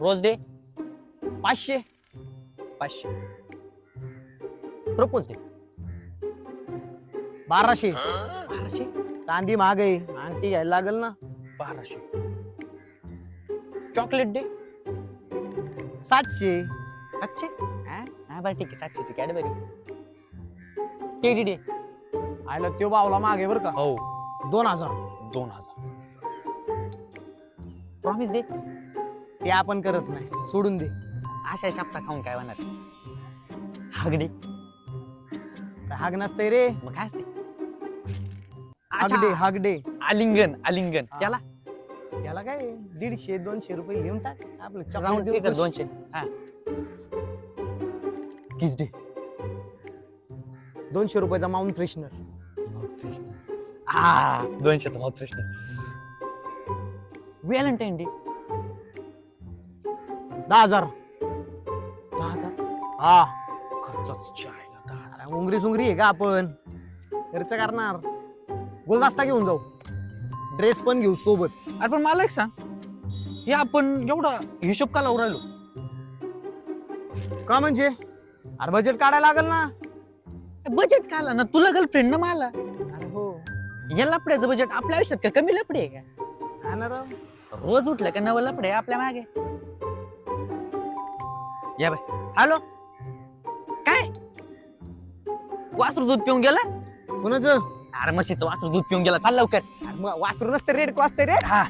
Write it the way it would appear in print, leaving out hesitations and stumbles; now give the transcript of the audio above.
Rose day 500. 500. Propose day 1200. 1200. चांदी महाग आहे, अंगठी घ्यायला लागेल ना. 1200. Chocolate day 700. 700. हा बरं ठीक आहे 700 ची कॅडबरी. टेडी डे आयला त्यो बावला मागे बर का. हो 2000. 2000. प्रॉमिस डे ते आपण करत नाही, सोडून दे. अशा शापता खाऊन काय होणार. हागडे हाग नसतंय रे. मग काय असते. हागडे हागडे. आलिंगन आलिंगन त्याला त्याला काय 150-200 रुपये घेऊन टाक आपलं राऊंड चॉकलेट फिगर देऊ. 200. हा किस डे 200 रुपयाचा माउंट फ्रेशनर. 200चा माउथ फ्रेशनर. Valentine day 10,000. 10,000. हा खर्चच चायला 10,000. उंगरी सुंगरी आहे का आपण खर्च करणार. गुलदस्ता घेऊन जाऊ, ड्रेस पण घेऊ सोबत. अरे पण मला एक सांग, हे आपण एवढा हिशोब का लावून राहिलो. का म्हणजे अरे बजेट काढायला लागल ना. बजेट का आला ना, तुला गर्लफ्रेंड ना मला. अरे हो या लपड्याचं बजेट आपल्या आयुष्यात का कमी लपडे आहे का. हा ना राव. रोज उठलं का नवं लपडे आपल्या मागे. या बाय. हॅलो काय वासरू दूध पिऊन गेला. कुणाचं अरे म्हशीचं वासरू दूध पिऊन गेला, चाल लवकर. वासरू नसतं रेड क्रॉस रे. हा